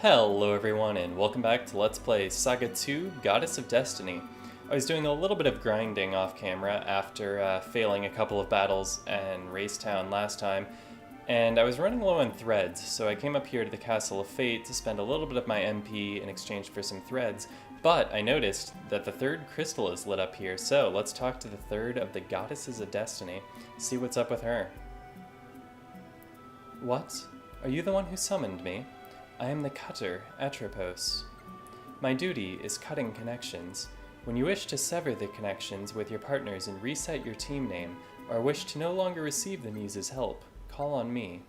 Hello everyone and welcome back to Let's Play SaGa 2, Goddess of Destiny. I was doing a little bit of grinding off camera after failing a couple of battles in Race Town last time, and I was running low on threads, so I came up here to the Castle of Fate to spend a little bit of my MP in exchange for some threads, but I noticed that the third crystal is lit up here, so let's talk to the third of the Goddesses of Destiny, see what's up with her. What? Are you the one who summoned me? I am the cutter, Atropos. My duty is cutting connections. When you wish to sever the connections with your partners and reset your team name, or wish to no longer receive the Muse's help, call on me.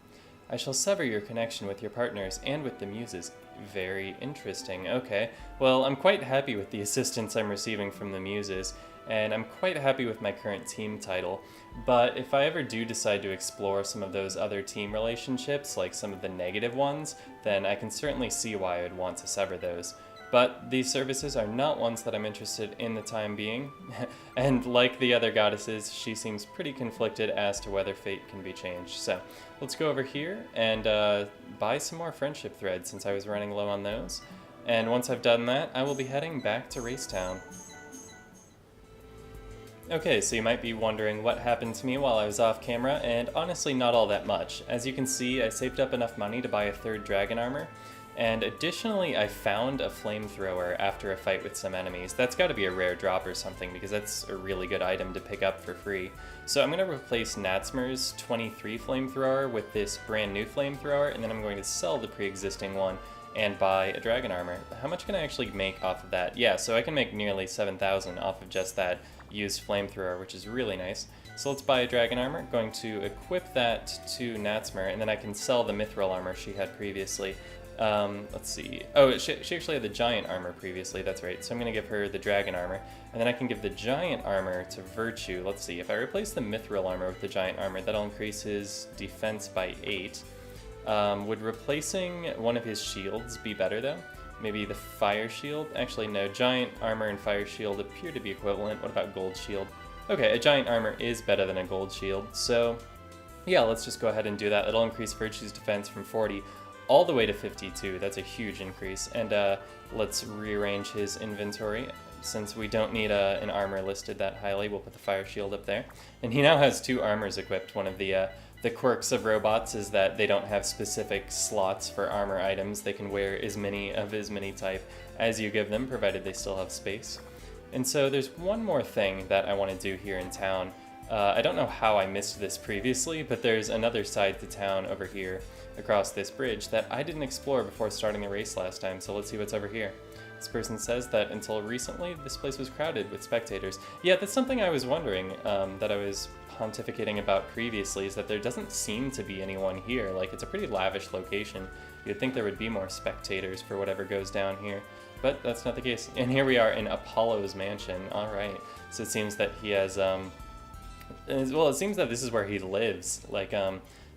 I shall sever your connection with your partners and with the Muses. Very interesting. Okay, well, I'm quite happy with the assistance I'm receiving from the Muses, and I'm quite happy with my current team title, but if I ever do decide to explore some of those other team relationships, like some of the negative ones, then I can certainly see why I would want to sever those. But these services are not ones that I'm interested in the time being, and like the other goddesses, she seems pretty conflicted as to whether fate can be changed. So let's go over here and buy some more friendship threads since I was running low on those. And once I've done that, I will be heading back to Racetown. Okay, so you might be wondering what happened to me while I was off camera, and honestly not all that much. As you can see, I saved up enough money to buy a third dragon armor, and additionally I found a flamethrower after a fight with some enemies. That's got to be a rare drop or something, because that's a really good item to pick up for free. So I'm going to replace Natsmer's 23 flamethrower with this brand new flamethrower, and then I'm going to sell the pre-existing one and buy a dragon armor. How much can I actually make off of that? Yeah, so I can make nearly 7,000 off of just that used flamethrower, which is really nice. So let's buy a dragon armor. Going to equip that to Natsmer, and then I can sell the mithril armor she had previously. Let's see. Oh, she actually had the giant armor previously, that's right. So I'm going to give her the dragon armor, and then I can give the giant armor to Virtue. Let's see, if I replace the mithril armor with the giant armor, that'll increase his defense by 8. Would replacing one of his shields be better though? Maybe the fire shield? Actually no, giant armor and fire shield appear to be equivalent. What about gold shield? Okay, a giant armor is better than a gold shield, so yeah, let's just go ahead and do that. It'll increase Virtue's defense from 40 all the way to 52. That's a huge increase. And let's rearrange his inventory. Since we don't need an armor listed that highly, we'll put the fire shield up there. And he now has 2 armors equipped. One of the quirks of robots is that they don't have specific slots for armor items. They can wear as many type as you give them, provided they still have space. And so there's one more thing that I want to do here in town. I don't know how I missed this previously, but there's another side to town over here across this bridge that I didn't explore before starting the race last time, so let's see what's over here. This person says that until recently, this place was crowded with spectators. Yeah, that's something I was wondering, that I was pontificating about previously, is that there doesn't seem to be anyone here. Like, it's a pretty lavish location. You'd think there would be more spectators for whatever goes down here, but that's not the case. And here we are in Apollo's mansion. Alright, so it seems that he has, well, it seems that this is where he lives. Like,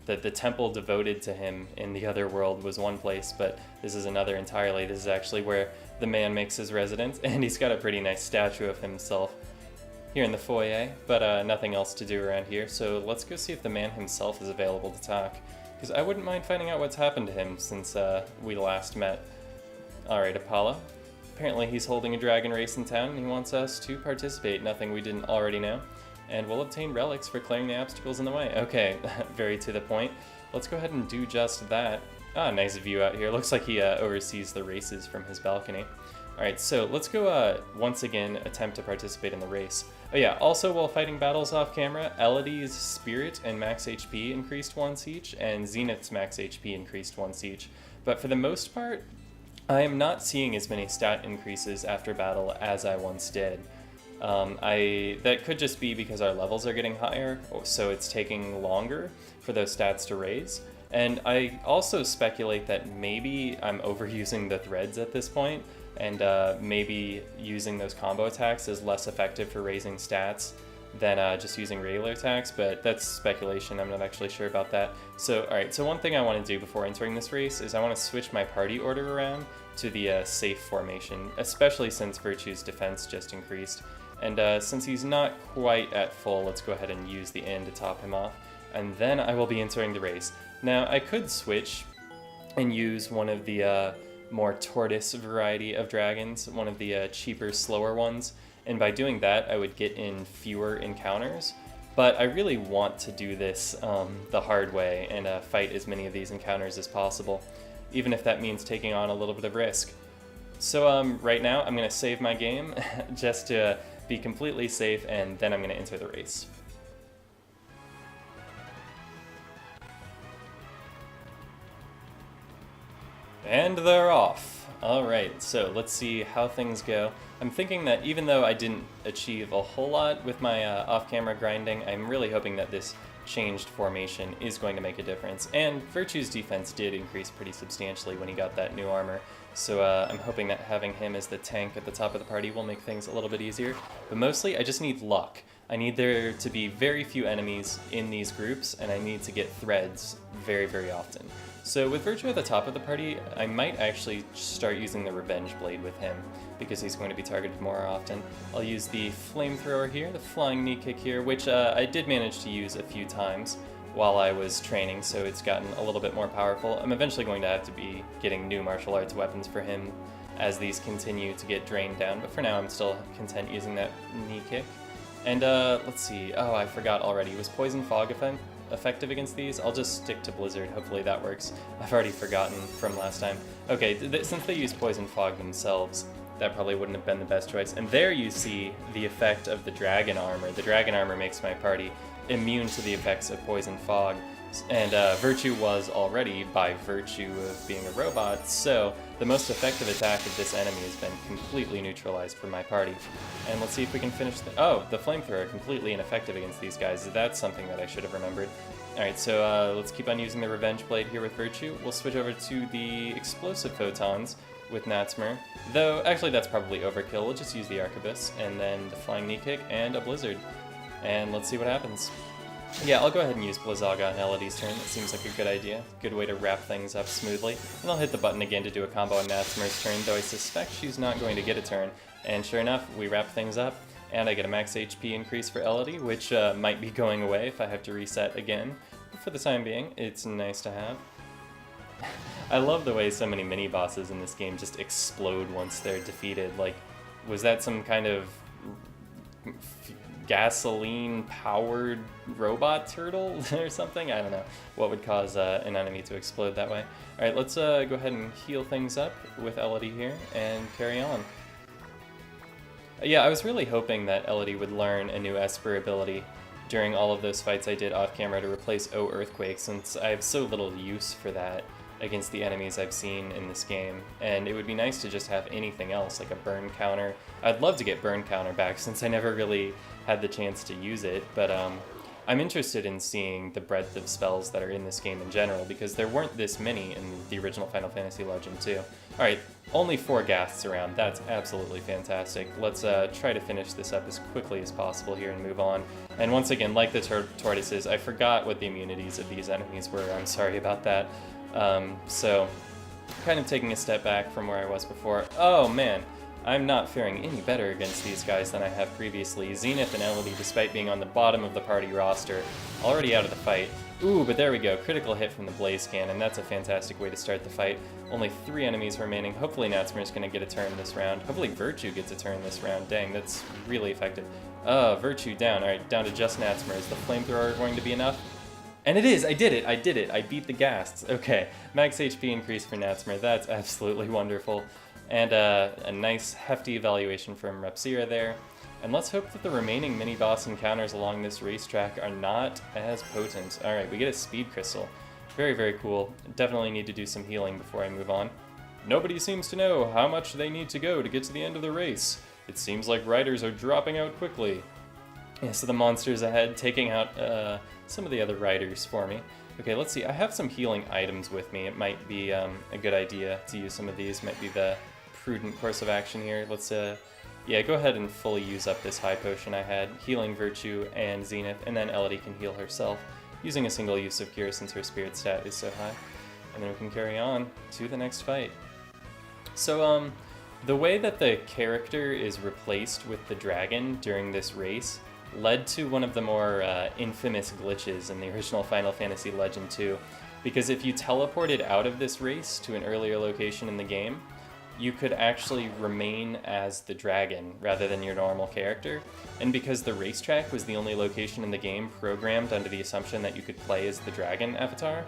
that the temple devoted to him in the other world was one place, but this is another entirely. This is actually where the man makes his residence, and he's got a pretty nice statue of himself here in the foyer, but nothing else to do around here, so let's go see if the man himself is available to talk, because I wouldn't mind finding out what's happened to him since we last met. Alright, Apollo. Apparently he's holding a dragon race in town, and he wants us to participate, nothing we didn't already know. And we'll obtain relics for clearing the obstacles in the way. Okay, very to the point. Let's go ahead and do just that. Ah, nice view out here. Looks like he oversees the races from his balcony. Alright, so let's go once again attempt to participate in the race. Oh yeah, also while fighting battles off camera, Elodie's Spirit and Max HP increased once each, and Zenith's Max HP increased once each. But for the most part, I am not seeing as many stat increases after battle as I once did. That could just be because our levels are getting higher, so it's taking longer for those stats to raise. And I also speculate that maybe I'm overusing the threads at this point, and maybe using those combo attacks is less effective for raising stats than just using regular attacks, but that's speculation. I'm not actually sure about that. So, alright, so one thing I want to do before entering this race is I want to switch my party order around to the safe formation, especially since Virtue's defense just increased. And since he's not quite at full, let's go ahead and use the inn to top him off. And then I will be entering the race. Now, I could switch and use one of the more tortoise variety of dragons, one of the cheaper, slower ones. And by doing that, I would get in fewer encounters. But I really want to do this the hard way and fight as many of these encounters as possible, even if that means taking on a little bit of risk. So right now, I'm going to save my game just to be completely safe, and then I'm going to enter the race. And they're off. Alright, so let's see how things go. I'm thinking that even though I didn't achieve a whole lot with my off-camera grinding, I'm really hoping that this changed formation is going to make a difference. And Virtue's defense did increase pretty substantially when he got that new armor, so I'm hoping that having him as the tank at the top of the party will make things a little bit easier. But mostly, I just need luck. I need there to be very few enemies in these groups, and I need to get threads very, very often. So with Virtue at the top of the party, I might actually start using the Revenge Blade with him, because he's going to be targeted more often. I'll use the Flamethrower here, the Flying Knee Kick here, which I did manage to use a few times while I was training, so it's gotten a little bit more powerful. I'm eventually going to have to be getting new martial arts weapons for him as these continue to get drained down, but for now I'm still content using that Knee Kick. And let's see, oh, I forgot already, was Poison Fog effective against these? I'll just stick to Blizzard, hopefully that works. I've already forgotten from last time. Okay, since they use Poison Fog themselves, that probably wouldn't have been the best choice. And there you see the effect of the Dragon Armor. The Dragon Armor makes my party immune to the effects of Poison Fog. And Virtue was already, by virtue of being a robot, so the most effective attack of this enemy has been completely neutralized for my party. And let's see if we can finish oh, the Flamethrower completely ineffective against these guys. That's something that I should have remembered. Alright, so let's keep on using the Revenge Blade here with Virtue. We'll switch over to the Explosive Photons with Natsmer. Though, actually that's probably overkill. We'll just use the Arquebus, and then the Flying Knee Kick, and a Blizzard. And let's see what happens. Yeah, I'll go ahead and use Blizzaga on Elodie's turn. That seems like a good idea. Good way to wrap things up smoothly. And I'll hit the button again to do a combo on Natsmer's turn, though I suspect she's not going to get a turn. And sure enough, we wrap things up, and I get a max HP increase for Elodie, which might be going away if I have to reset again. But for the time being, it's nice to have. I love the way so many mini-bosses in this game just explode once they're defeated. Like, was that some kind of gasoline-powered robot turtle or something? I don't know what would cause an enemy to explode that way. Alright, let's go ahead and heal things up with Elodie here and carry on. Yeah, I was really hoping that Elodie would learn a new Esper ability during all of those fights I did off-camera to replace O Earthquake, since I have so little use for that against the enemies I've seen in this game, and it would be nice to just have anything else, like a burn counter. I'd love to get burn counter back since I never really had the chance to use it, but I'm interested in seeing the breadth of spells that are in this game in general, because there weren't this many in the original Final Fantasy Legend 2. Alright, only 4 ghasts around, that's absolutely fantastic. Let's try to finish this up as quickly as possible here and move on. And once again, like the tortoises, I forgot what the immunities of these enemies were, I'm sorry about that. So, kind of taking a step back from where I was before. Oh man, I'm not faring any better against these guys than I have previously. Zenith and Elodie, despite being on the bottom of the party roster, already out of the fight. Ooh, but there we go, critical hit from the Blaze Cannon. That's a fantastic way to start the fight. Only 3 enemies remaining. Hopefully Natsmer's going to get a turn this round. Hopefully Virtue gets a turn this round. Dang, that's really effective. Virtue down. Alright, down to just Natsmer. Is the Flamethrower going to be enough? And it is! I did it! I did it! I beat the ghasts. Okay, max HP increase for Natsmer. That's absolutely wonderful. And a nice hefty evaluation from Repsira there. And let's hope that the remaining mini-boss encounters along this racetrack are not as potent. Alright, we get a Speed Crystal. Very, very cool. Definitely need to do some healing before I move on. Nobody seems to know how much they need to go to get to the end of the race. It seems like riders are dropping out quickly. Yeah, so the monster's ahead, taking out some of the other riders for me. Okay, let's see. I have some healing items with me. It might be a good idea to use some of these. Might be the prudent course of action here. Let's, yeah, go ahead and fully use up this high potion I had. Healing Virtue and Zenith, and then Elodie can heal herself using a single use of Cure since her spirit stat is so high. And then we can carry on to the next fight. So, the way that the character is replaced with the dragon during this race led to one of the more infamous glitches in the original Final Fantasy Legend 2. because if you teleported out of this race to an earlier location in the game, you could actually remain as the dragon rather than your normal character. And because the racetrack was the only location in the game programmed under the assumption that you could play as the dragon avatar,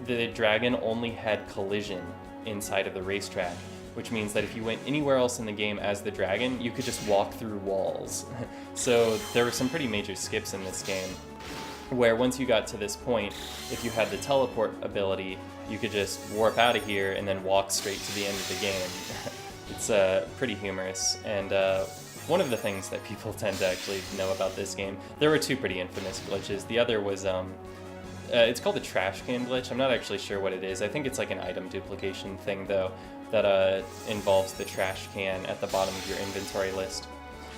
the dragon only had collision inside of the racetrack, which means that if you went anywhere else in the game as the dragon, you could just walk through walls. So there were some pretty major skips in this game, where once you got to this point, if you had the teleport ability, you could just warp out of here and then walk straight to the end of the game. It's pretty humorous, and one of the things that people tend to actually know about this game, there were two pretty infamous glitches. The other was, it's called the trash can glitch. I'm not actually sure what it is. I think it's like an item duplication thing, though, that involves the trash can at the bottom of your inventory list.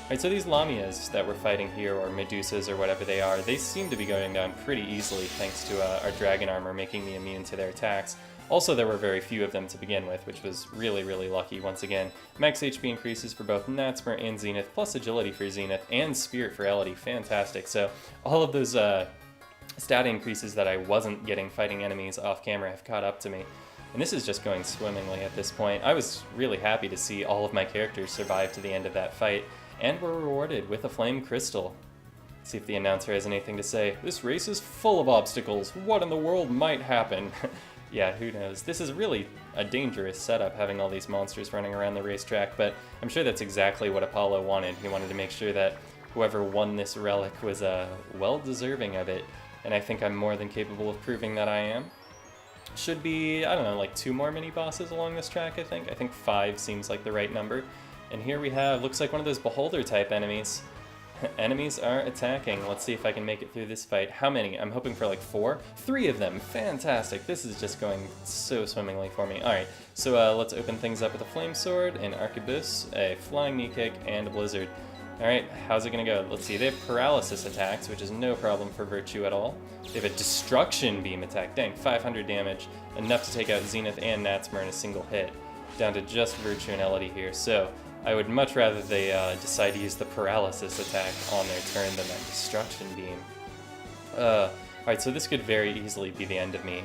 Alright, so these Lamias that we're fighting here, or Medusas or whatever they are, they seem to be going down pretty easily thanks to our dragon armor making me immune to their attacks. Also, there were very few of them to begin with, which was really, really lucky once again. Max HP increases for both Natsmer and Zenith, plus agility for Zenith, and Spirit for Elodie. Fantastic. So all of those stat increases that I wasn't getting fighting enemies off camera have caught up to me. And this is just going swimmingly at this point. I was really happy to see all of my characters survive to the end of that fight, and were rewarded with a flame crystal. Let's see if the announcer has anything to say. This race is full of obstacles. What in the world might happen? Yeah, who knows? This is really a dangerous setup, having all these monsters running around the racetrack, but I'm sure that's exactly what Apollo wanted. He wanted to make sure that whoever won this relic was well deserving of it, and I think I'm more than capable of proving that I am. Should be, I don't know, like 2 more mini-bosses along this track, I think. I think 5 seems like the right number. And here we have, looks like one of those Beholder-type enemies. Enemies are attacking. Let's see if I can make it through this fight. How many? I'm hoping for like 4. 3 of them. Fantastic. This is just going so swimmingly for me. Alright, so let's open things up with a Flame Sword, an Arquebus, a Flying Knee Kick, and a Blizzard. Alright, how's it gonna go? Let's see, they have Paralysis attacks, which is no problem for Virtue at all. They have a Destruction Beam attack. Dang, 500 damage. Enough to take out Zenith and Natsmer in a single hit. Down to just Virtue and Elodie here. So I would much rather they decide to use the Paralysis attack on their turn than that Destruction Beam. Alright, so this could very easily be the end of me.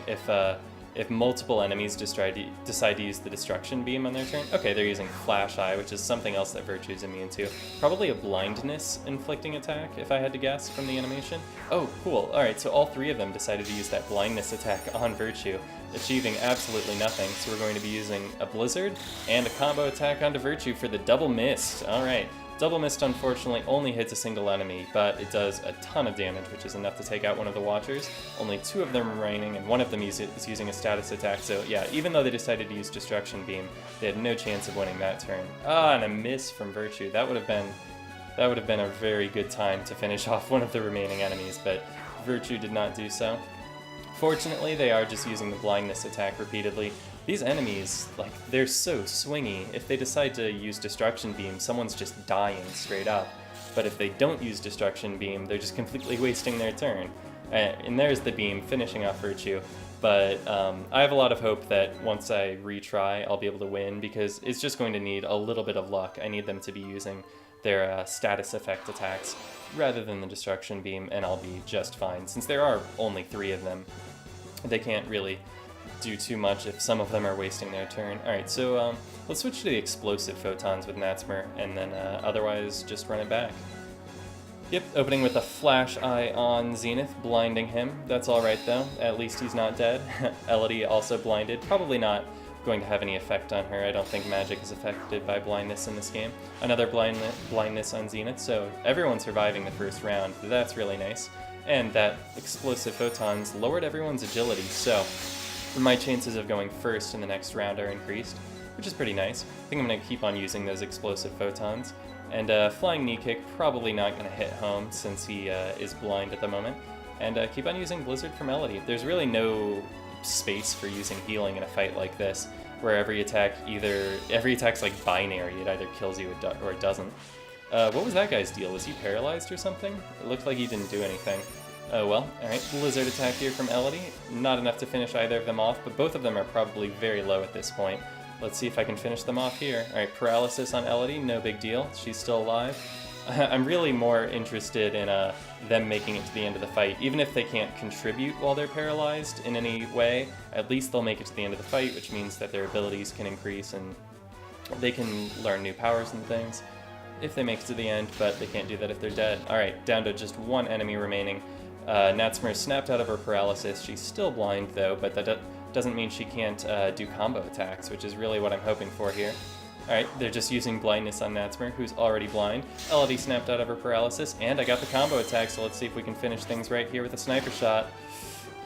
If multiple enemies decide to use the Destruction Beam on their turn. Okay, they're using Flash Eye, which is something else that Virtue is immune to. Probably a Blindness inflicting attack, if I had to guess from the animation. Oh, cool. Alright, so all 3 of them decided to use that Blindness attack on Virtue, achieving absolutely nothing. So we're going to be using a Blizzard and a combo attack onto Virtue for the Double Mist. Alright. Double Mist, unfortunately, only hits a single enemy, but it does a ton of damage, which is enough to take out one of the Watchers. Only 2 of them remaining, and one of them is using a status attack, so yeah, even though they decided to use Destruction Beam, they had no chance of winning that turn. Ah, and a miss from Virtue. That would have been a very good time to finish off one of the remaining enemies, but Virtue did not do so. Fortunately, they are just using the Blindness attack repeatedly. These enemies, like, they're so swingy. If they decide to use Destruction Beam, someone's just dying straight up. But if they don't use Destruction Beam, they're just completely wasting their turn. And there's the beam finishing off Virtue. But I have a lot of hope that once I retry, I'll be able to win, because it's just going to need a little bit of luck. I need them to be using their status effect attacks rather than the Destruction Beam, and I'll be just fine. Since there are only 3 of them, they can't really do too much if some of them are wasting their turn. Alright, so let's switch to the Explosive Photons with Natsmer, and then otherwise just run it back. Yep, opening with a Flash Eye on Zenith, blinding him. That's alright though, at least he's not dead. Elodie also blinded, probably not going to have any effect on her. I don't think magic is affected by blindness in this game. Another blindness on Zenith, so everyone's surviving the first round. That's really nice. And that Explosive Photons lowered everyone's agility, so my chances of going first in the next round are increased, which is pretty nice. I think I'm going to keep on using those Explosive Photons. And Flying Knee Kick, probably not going to hit home since he is blind at the moment. And keep on using Blizzard from Elodie. There's really no space for using healing in a fight like this, where every attack's like binary. It either kills you or it doesn't. What was that guy's deal? Was he paralyzed or something? It looked like he didn't do anything. Oh well, alright, Blizzard attack here from Elodie. Not enough to finish either of them off, but both of them are probably very low at this point. Let's see if I can finish them off here. Alright, Paralysis on Elodie, no big deal. She's still alive. I'm really more interested in them making it to the end of the fight. Even if they can't contribute while they're paralyzed in any way, at least they'll make it to the end of the fight, which means that their abilities can increase and they can learn new powers and things if they make it to the end, but they can't do that if they're dead. Alright, down to just one enemy remaining. Natsmer snapped out of her paralysis. She's still blind though, but that doesn't mean she can't do combo attacks, which is really what I'm hoping for here. Alright, they're just using blindness on Natsmer, who's already blind. Elodie snapped out of her paralysis, and I got the combo attack, so let's see if we can finish things right here with a sniper shot.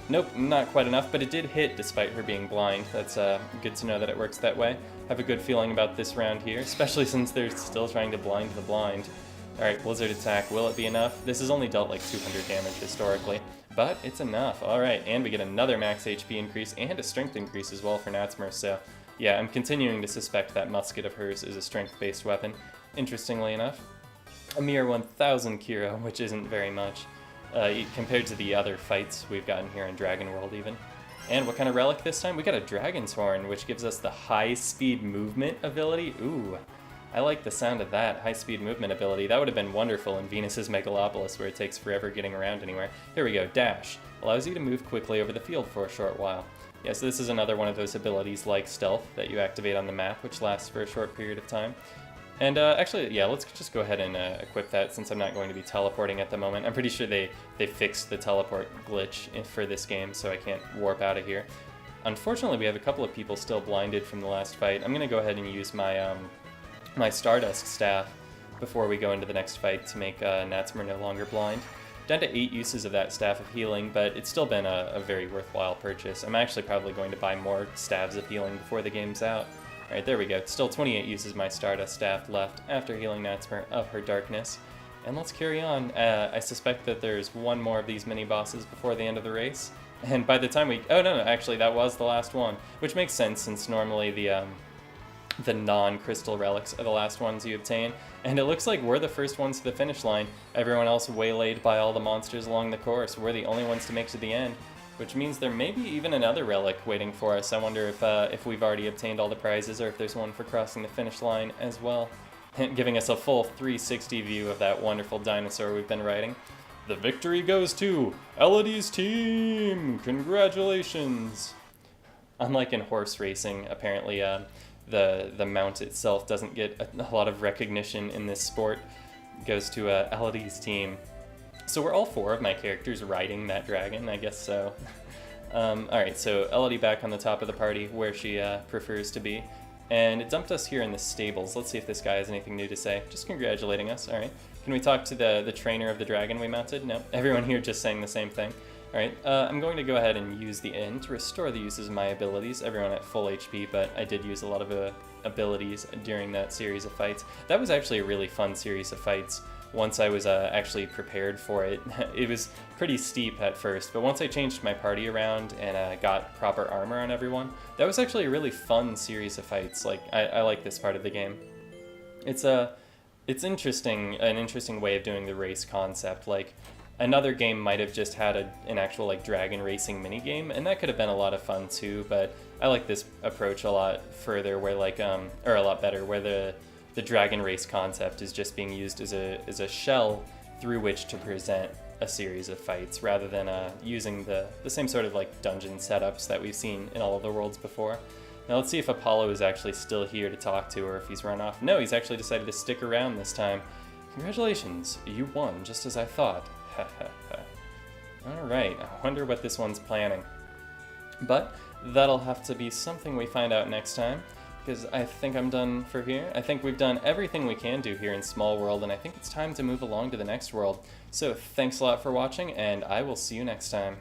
Nope, not quite enough, but it did hit despite her being blind. That's good to know that it works that way. Have a good feeling about this round here, especially since they're still trying to blind the blind. Alright, Blizzard attack, will it be enough? This has only dealt like 200 damage historically, but it's enough. Alright, and we get another max HP increase and a strength increase as well for Natsmer, so yeah, I'm continuing to suspect that musket of hers is a strength-based weapon, interestingly enough. A mere 1,000 Kiro, which isn't very much, compared to the other fights we've gotten here in Dragon World even. And what kind of relic this time? We got a Dragon's Horn, which gives us the high-speed movement ability. Ooh, I like the sound of that, high-speed movement ability. That would have been wonderful in Venus's Megalopolis, where it takes forever getting around anywhere. Here we go, Dash. Allows you to move quickly over the field for a short while. Yeah, so this is another one of those abilities like Stealth that you activate on the map, which lasts for a short period of time. And actually, yeah, let's just go ahead and equip that since I'm not going to be teleporting at the moment. I'm pretty sure they fixed the teleport glitch for this game, so I can't warp out of here. Unfortunately, we have a couple of people still blinded from the last fight. I'm going to go ahead and use my, my Stardust Staff before we go into the next fight to make Natsmer no longer blind. Down to 8 uses of that Staff of Healing, but it's still been a very worthwhile purchase. I'm actually probably going to buy more Staves of Healing before the game's out. Alright, there we go. Still 28 uses of my Stardust Staff left after healing Natsmer of her darkness. And let's carry on. I suspect that there's one more of these mini-bosses before the end of the race. And by the time we... Oh, no, actually, that was the last one. Which makes sense, since normally the non-crystal relics are the last ones you obtain. And it looks like we're the first ones to the finish line. Everyone else waylaid by all the monsters along the course. We're the only ones to make it to the end. Which means there may be even another relic waiting for us. I wonder if we've already obtained all the prizes or if there's one for crossing the finish line as well. Giving us a full 360 view of that wonderful dinosaur we've been riding. The victory goes to Elodie's team! Congratulations! Unlike in horse racing, apparently the mount itself doesn't get a lot of recognition in this sport. It goes to Elodie's team. So we're all 4 of my characters riding that dragon, I guess so. Alright, so Elodie back on the top of the party where she prefers to be. And it dumped us here in the stables. Let's see if this guy has anything new to say. Just congratulating us, alright. Can we talk to the trainer of the dragon we mounted? No, everyone here just saying the same thing. Alright, I'm going to go ahead and use the inn to restore the uses of my abilities. Everyone at full HP, but I did use a lot of abilities during that series of fights. That was actually a really fun series of fights. Once I was actually prepared for it. It was pretty steep at first, but once I changed my party around and got proper armor on everyone, that was actually a really fun series of fights. Like, I like this part of the game. It's interesting, an interesting way of doing the race concept. Like, another game might have just had an actual like dragon racing minigame, and that could have been a lot of fun too, but I like this approach a lot further where like, or a lot better, where the dragon race concept is just being used as a shell through which to present a series of fights, rather than using the same sort of like dungeon setups that we've seen in all of the worlds before. Now let's see if Apollo is actually still here to talk to, or if he's run off. No, he's actually decided to stick around this time. Congratulations, you won, just as I thought. Ha ha ha. Alright, I wonder what this one's planning. But that'll have to be something we find out next time, because I think I'm done for here. I think we've done everything we can do here in Small World, and I think it's time to move along to the next world. So thanks a lot for watching, and I will see you next time.